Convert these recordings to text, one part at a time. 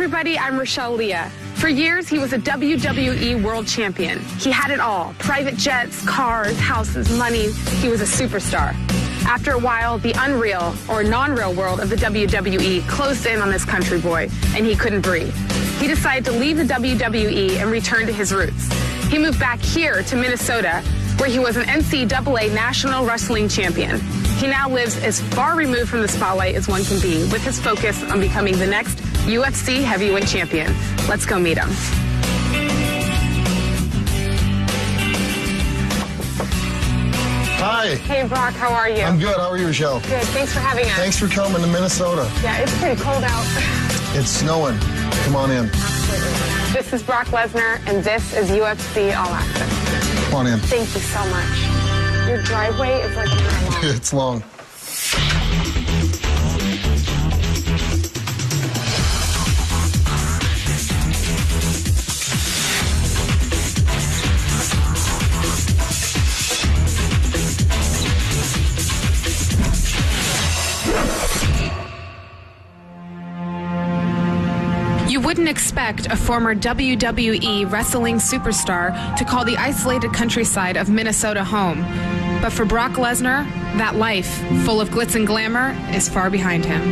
everybody, I'm Rochelle Leah. For years, he was a WWE World Champion. He had it all: private jets, cars, houses, money. He was a superstar. After a while, the unreal or non-real world of the WWE closed in on this country boy, and he couldn't breathe. He decided to leave the WWE and return to his roots. He moved back here to Minnesota, where he was an NCAA National Wrestling Champion. He now lives as far removed from the spotlight as one can be, with his focus on becoming the next UFC heavyweight champion. Let's go meet him. Hi. Hey, Brock, how are you? I'm good. How are you, Rochelle? Good. Thanks for having us. Thanks for coming to Minnesota. Yeah, it's pretty cold out. It's snowing. Come on in. Absolutely. This is Brock Lesnar, and this is UFC All Access. Come on in. Thank you so much. Your driveway is like a mile long. It's long. You wouldn't expect a former WWE wrestling superstar to call the isolated countryside of Minnesota home. But for Brock Lesnar, that life, full of glitz and glamour, is far behind him.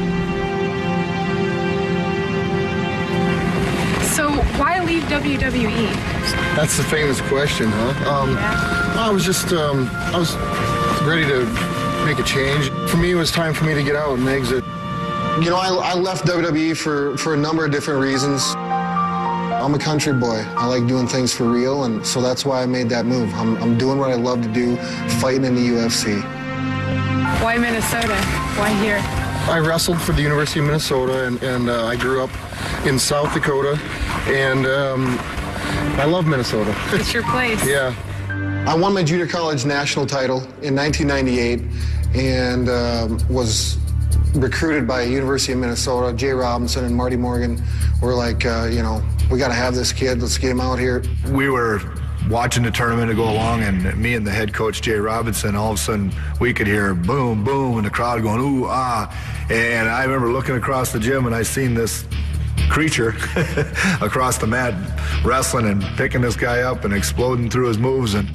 So why leave WWE? That's the famous question, huh? I was ready to make a change. For me, it was time for me to get out and exit. You know, I left WWE for a number of different reasons. I'm a country boy. I like doing things for real, and so that's why I made that move. I'm doing what I love to do, fighting in the UFC. Why Minnesota? Why here? I wrestled for the University of Minnesota, and I grew up in South Dakota, and I love Minnesota. It's your place. Yeah. I won my junior college national title in 1998 and was recruited by University of Minnesota. Jay Robinson and Marty Morgan were like, you know, we got to have this kid. Let's get him out here. We were watching the tournament to go along, and me and the head coach, Jay Robinson, all of a sudden we could hear boom, boom, and the crowd going, ooh, ah. And I remember looking across the gym, and I seen this creature across the mat wrestling and picking this guy up and exploding through his moves. And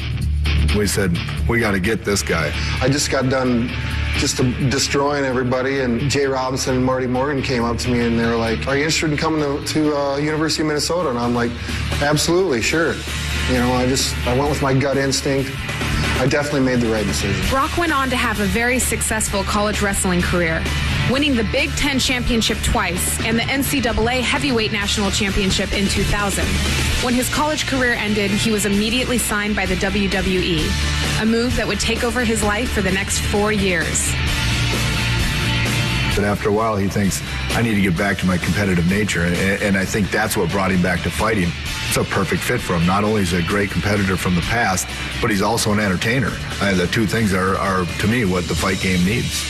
we said, we got to get this guy. I just got done just destroying everybody, and Jay Robinson and Marty Morgan came up to me and they were like, are you interested in coming to University of Minnesota? And I'm like, absolutely, sure. You know, I went with my gut instinct. I definitely made the right decision. Brock went on to have a very successful college wrestling career, winning the Big Ten Championship twice and the NCAA Heavyweight National Championship in 2000. When his college career ended, he was immediately signed by the WWE, a move that would take over his life for the next 4 years. But after a while, he thinks, I need to get back to my competitive nature. And I think that's what brought him back to fighting. It's a perfect fit for him. Not only is he a great competitor from the past, but he's also an entertainer. The two things are, to me, what the fight game needs.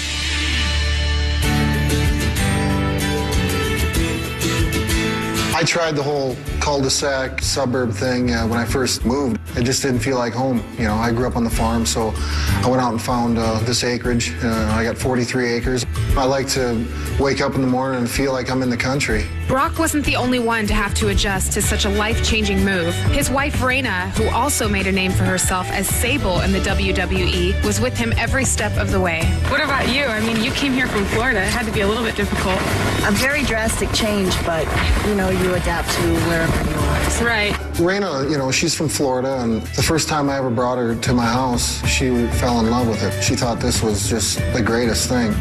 I tried the whole cul-de-sac suburb thing when I first moved. It just didn't feel like home. You know, I grew up on the farm, so I went out and found this acreage. I got 43 acres. I like to wake up in the morning and feel like I'm in the country. Brock wasn't the only one to have to adjust to such a life-changing move. His wife, Raina, who also made a name for herself as Sable in the WWE, was with him every step of the way. What about you? I mean, you came here from Florida. It had to be a little bit difficult. A very drastic change, but, you know, you adapt to wherever you are. Right. Raina, you know, she's from Florida, and the first time I ever brought her to my house, she fell in love with it. She thought this was just the greatest thing.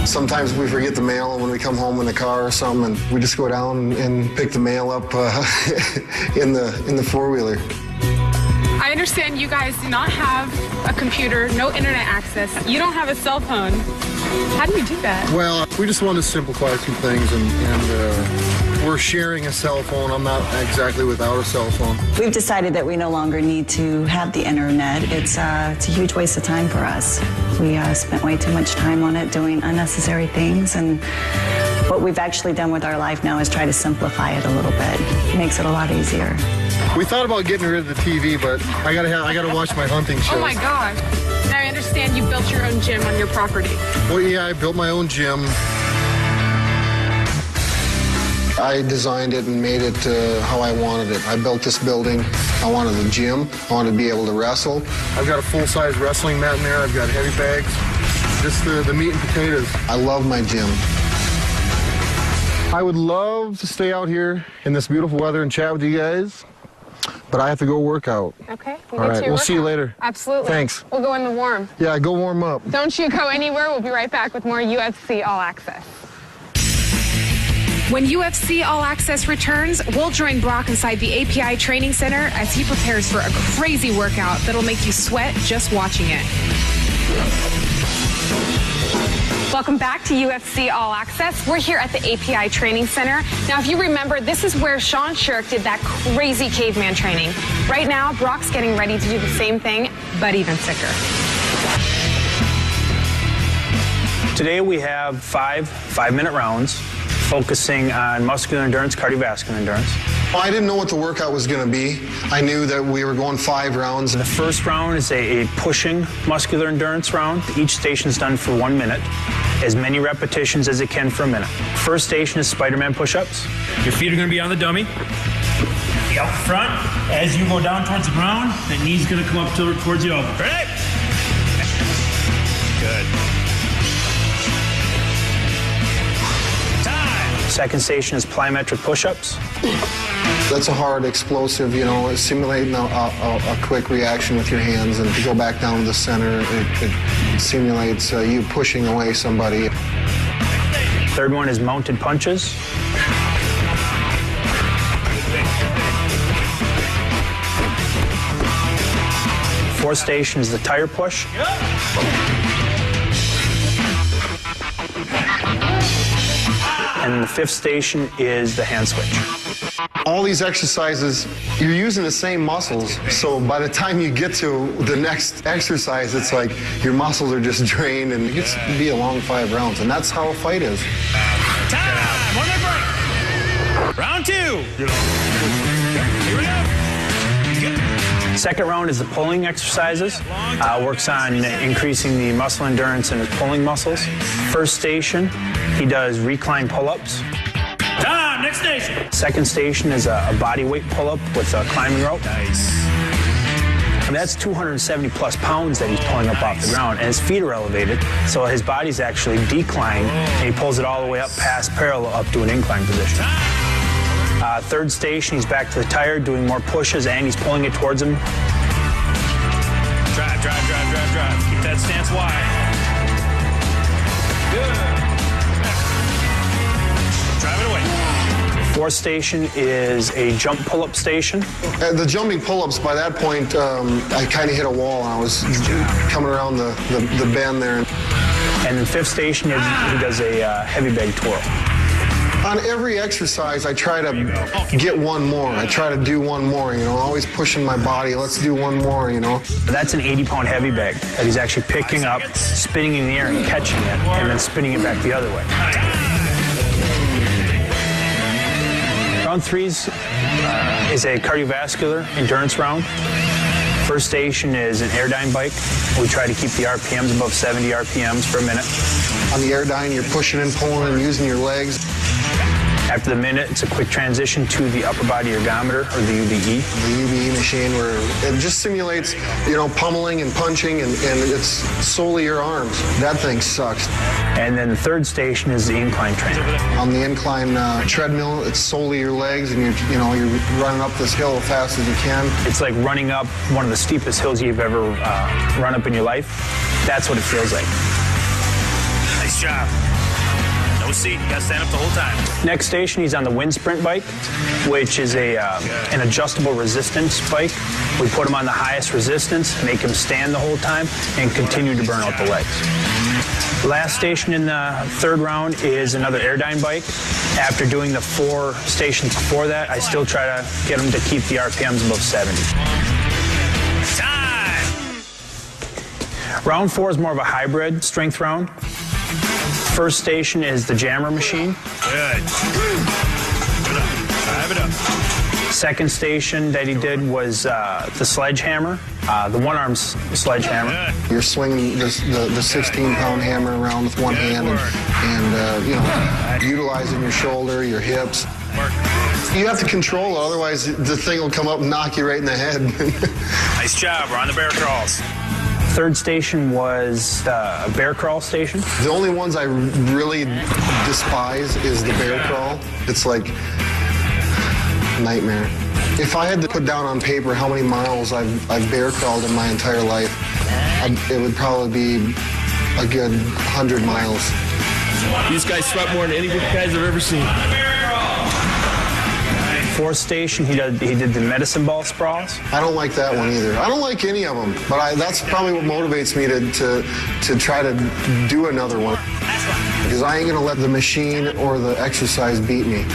Sometimes we forget the mail when we come home in the car or something, and we just go down and pick the mail up in the four-wheeler. I understand you guys do not have a computer, no internet access. You don't have a cell phone. How do you do that? Well, we just want to simplify some things, and we're sharing a cell phone. I'm not exactly without a cell phone. We've decided that we no longer need to have the internet. It's a huge waste of time for us. We spent way too much time on it doing unnecessary things, and what we've actually done with our life now is try to simplify it a little bit. It makes it a lot easier. We thought about getting rid of the TV, but I gotta watch my hunting shows. Oh my gosh. Now I understand you built built your own gym on your property? Well, yeah, I built my own gym. I designed it and made it how I wanted it. I built this building. I wanted a gym. I wanted to be able to wrestle. I've got a full-size wrestling mat in there. I've got heavy bags. Just the meat and potatoes. I love my gym. I would love to stay out here in this beautiful weather and chat with you guys, but I have to go work out. Okay. All right, we'll see you later. Absolutely. Thanks. We'll go in the warm. Yeah, go warm up. Don't you go anywhere. We'll be right back with more UFC All Access. When UFC All Access returns, we'll join Brock inside the API Training Center as he prepares for a crazy workout that'll make you sweat just watching it. Welcome back to UFC All Access. We're here at the API Training Center. Now, if you remember, this is where Sean Shirk did that crazy caveman training. Right now, Brock's getting ready to do the same thing, but even sicker. Today we have five-minute rounds focusing on muscular endurance, cardiovascular endurance. Well, I didn't know what the workout was going to be. I knew that we were going 5 rounds. The first round is a pushing muscular endurance round. Each station is done for 1 minute, as many repetitions as it can for a minute. First station is Spider-Man push-ups. Your feet are going to be on the dummy. Out front. As you go down towards the ground, the knee's going to come up towards the elbow. Ready? Good. Second station is plyometric push-ups. That's a hard, explosive, simulating a quick reaction with your hands. And to go back down to the center, it simulates you pushing away somebody. Third one is mounted punches. Fourth station is the tire push. And the fifth station is the hand switch. All these exercises, you're using the same muscles, so by the time you get to the next exercise, it's like your muscles are just drained, and it gets to be a long 5 rounds, and that's how a fight is. Time! 1 minute break. Round 2. Here we go. Second round is the pulling exercises. Works on increasing the muscle endurance in his pulling muscles. First station, he does recline pull-ups. Time! Next station. Second station is a body weight pull-up with a climbing rope. Nice. And that's 270 plus pounds that he's pulling up off the ground, and his feet are elevated, so his body's actually declined, and he pulls it all the way up past parallel up to an incline position. Third station, he's back to the tire, doing more pushes, and he's pulling it towards him. Drive. Keep that stance wide. Good. Drive it away. Fourth station is a jump pull-up station. The jumping pull-ups, by that point, I kind of hit a wall, and I was coming around the bend there. And the fifth station is he does a heavy bag twirl. On every exercise, I try to get one more. I try to do one more, always pushing my body. Let's do one more, That's an 80-pound heavy bag that he's actually picking up, spinning in the air and catching it, and then spinning it back the other way. Round 3 is a cardiovascular endurance round. First station is an Airdyne bike. We try to keep the RPMs above 70 RPMs for a minute. On the Airdyne, you're pushing and pulling and using your legs. After the minute, it's a quick transition to the upper body ergometer, or the UBE. The UBE machine, where it just simulates, pummeling and punching, and it's solely your arms. That thing sucks. And then the third station is the incline training. On the incline treadmill, it's solely your legs, and you're running up this hill as fast as you can. It's like running up one of the steepest hills you've ever run up in your life. That's what it feels like. Nice job. No seat. You got to stand up the whole time. Next station, he's on the wind sprint bike, which is an adjustable resistance bike. We put him on the highest resistance, make him stand the whole time, and continue to burn out the legs. Last station in the third round is another Airdyne bike. After doing the 4 stations before that, I still try to get him to keep the RPMs above 70. Time! Round 4 is more of a hybrid strength round. First station is the jammer machine. Good. Drive it up. Second station that he did was the sledgehammer. the one-arm sledgehammer. You're swinging the 16-pound hammer around with one hand and you know, utilizing your shoulder, your hips. You have to control it, otherwise the thing will come up and knock you right in the head. Nice job. We're on the bear crawls. Third station was a bear crawl station. The only ones I really despise is the bear crawl. It's like nightmare. If I had to put down on paper how many miles I've bear crawled in my entire life, it would probably be a good 100 miles. These guys sweat more than any of you guys I've ever seen. Fourth station, he did the medicine ball sprawls. I don't like that one either. I don't like any of them, but that's probably what motivates me to try to do another one. Because I ain't gonna let the machine or the exercise beat me.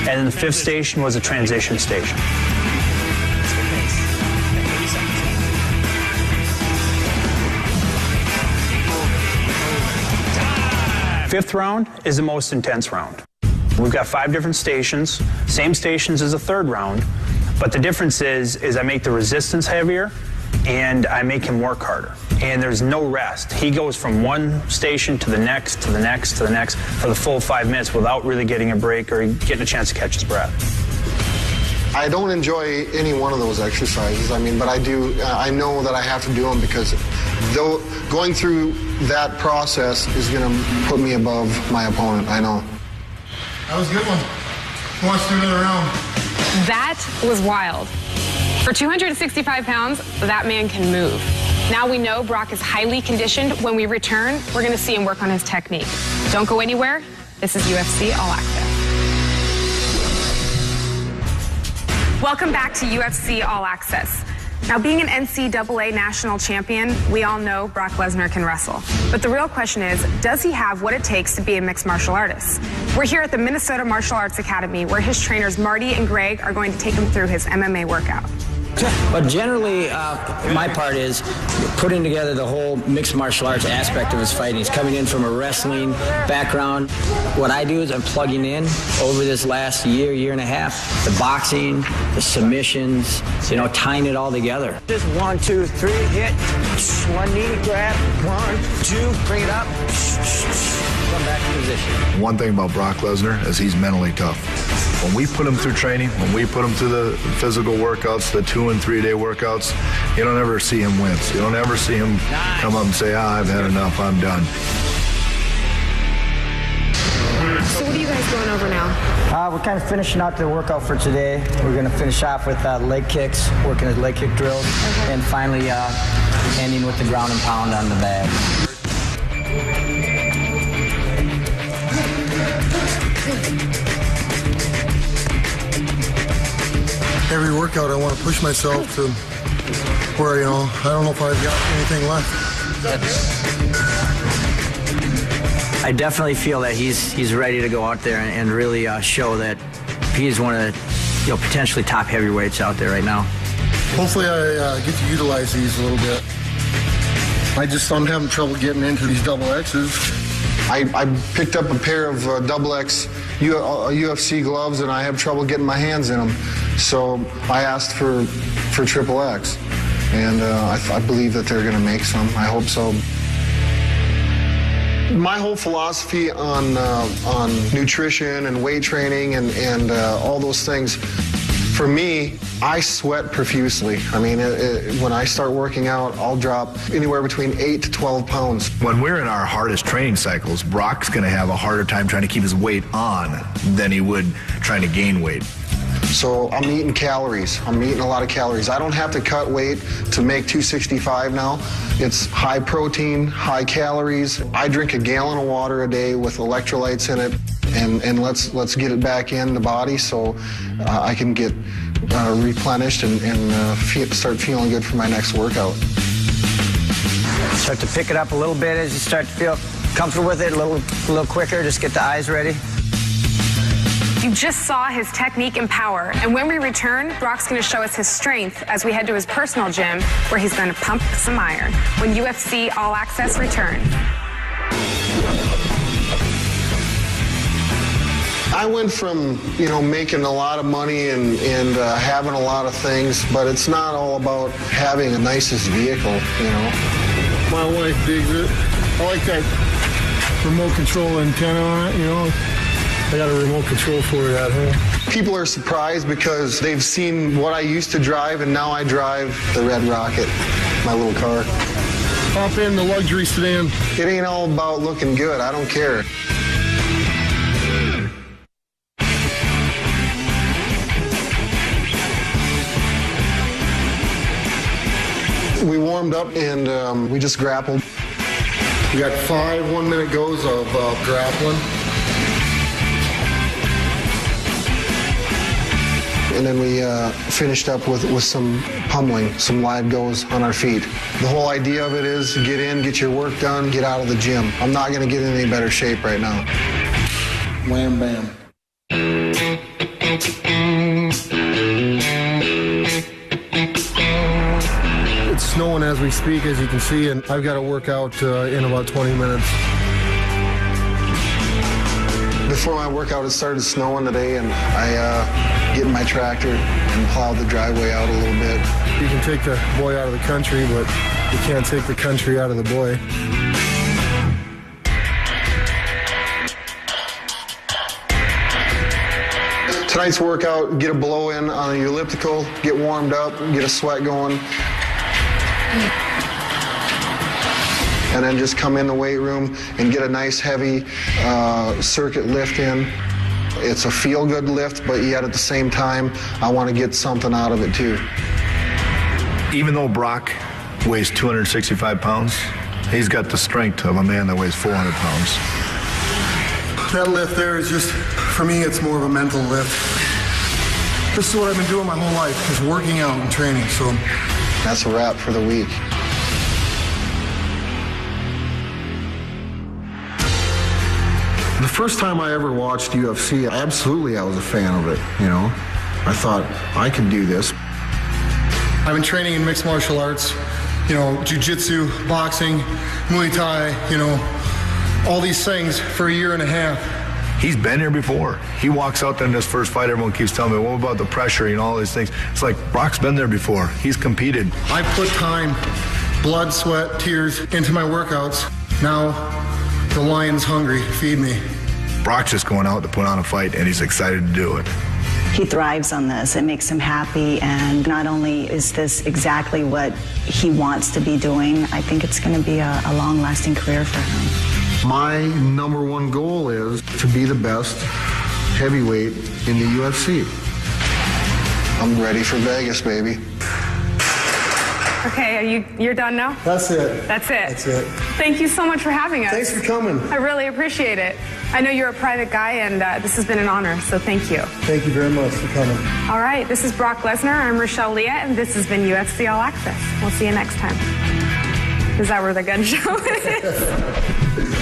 And then the fifth station was a transition station. Fifth round is the most intense round. We've got 5 different stations, same stations as the third round, but the difference is I make the resistance heavier and I make him work harder. And there's no rest. He goes from one station to the next, to the next, to the next for the full 5 minutes without really getting a break or getting a chance to catch his breath. I don't enjoy any one of those exercises, but I do. I know that I have to do them because though going through that process is going to put me above my opponent, I know. That was a good one. Who wants to do another round? That was wild. For 265 pounds, that man can move. Now we know Brock is highly conditioned. When we return, we're going to see him work on his technique. Don't go anywhere. This is UFC All Access. Welcome back to UFC All Access. Now, being an NCAA national champion, we all know Brock Lesnar can wrestle. But the real question is, does he have what it takes to be a mixed martial artist? We're here at the Minnesota Martial Arts Academy, where his trainers Marty and Greg are going to take him through his MMA workout. But generally, my part is putting together the whole mixed martial arts aspect of his fighting. He's coming in from a wrestling background. What I do is I'm plugging in over this last year and a half, the boxing, the submissions, tying it all together. Just 1, 2, 3, hit, one knee, grab, 1, 2, bring it up, come back to position. One thing about Brock Lesnar is he's mentally tough. When we put him through training, when we put him through the physical workouts, the 2- and 3-day workouts, you don't ever see him wince. You don't ever see him come up and say, I've had enough, I'm done. So what are you guys going over now? We're kind of finishing out the workout for today. We're going to finish off with leg kicks, working his leg kick drills, and finally ending with the ground and pound on the bag. Every workout, I want to push myself to where, I don't know if I've got anything left. I definitely feel that he's ready to go out there and really show that he's one of the potentially top heavyweights out there right now. Hopefully I get to utilize these a little bit. I'm having trouble getting into these double X's. I picked up a pair of double X UFC gloves and I have trouble getting my hands in them. So I asked for triple X, and I believe that they're going to make some. I hope so. My whole philosophy on nutrition and weight training and all those things, for me, I sweat profusely. When I start working out, I'll drop anywhere between 8 to 12 pounds. When we're in our hardest training cycles, Brock's going to have a harder time trying to keep his weight on than he would trying to gain weight. So I'm eating calories. I'm eating a lot of calories. I don't have to cut weight to make 265 now. It's high protein, high calories. I drink a gallon of water a day with electrolytes in it, and let's get it back in the body so I can get replenished and start feeling good for my next workout. Start to pick it up a little bit as you start to feel comfortable with it, a little quicker. Just get the eyes ready. You just saw his technique and power, and when we return, Brock's going to show us his strength as we head to his personal gym, where he's going to pump some iron when UFC All Access returns. I went from, making a lot of money and having a lot of things, but it's not all about having the nicest vehicle, My wife digs it. I like that remote control antenna on it, I got a remote control for it at home. People are surprised because they've seen what I used to drive, and now I drive the Red Rocket, my little car. Hop in the luxury sedan. It ain't all about looking good. I don't care. We warmed up and we just grappled. We got 5 1-minute goes of grappling. And then we finished up with some pummeling, some live goes on our feet. The whole idea of it is get in, get your work done, get out of the gym. I'm not going to get in any better shape right now. Wham bam. It's snowing as we speak, as you can see, and I've got to work out in about 20 minutes. Before my workout, it started snowing today, and I get in my tractor and plow the driveway out a little bit. You can take the boy out of the country, but you can't take the country out of the boy. Tonight's workout, get a blow in on the elliptical, get warmed up, get a sweat going. And then just come in the weight room and get a nice heavy circuit lift in. It's a feel-good lift, but yet at the same time, I want to get something out of it too. Even though Brock weighs 265 pounds, he's got the strength of a man that weighs 400 pounds. That lift there is just, for me, it's more of a mental lift. This is what I've been doing my whole life, is working out and training, so. That's a wrap for the week. The first time I ever watched UFC, I was a fan of it, I thought, I can do this. I've been training in mixed martial arts, jiu-jitsu, boxing, Muay Thai, all these things for a year and a half. He's been here before. He walks out there in his first fight, everyone keeps telling me, what about the pressure and all these things? It's like, Brock's been there before. He's competed. I put time, blood, sweat, tears into my workouts. Now, the lion's hungry. Feed me. Brock's just going out to put on a fight, and he's excited to do it. He thrives on this. It makes him happy, and not only is this exactly what he wants to be doing, I think it's going to be a long-lasting career for him. My number one goal is to be the best heavyweight in the UFC. I'm ready for Vegas, baby. Okay, you're done now? That's it. That's it? That's it. Thank you so much for having us. Thanks for coming. I really appreciate it. I know you're a private guy, and this has been an honor, so thank you. Thank you very much for coming. All right, this is Brock Lesnar. I'm Rochelle Leah, and this has been UFC All Access. We'll see you next time. Is that where the gun show is?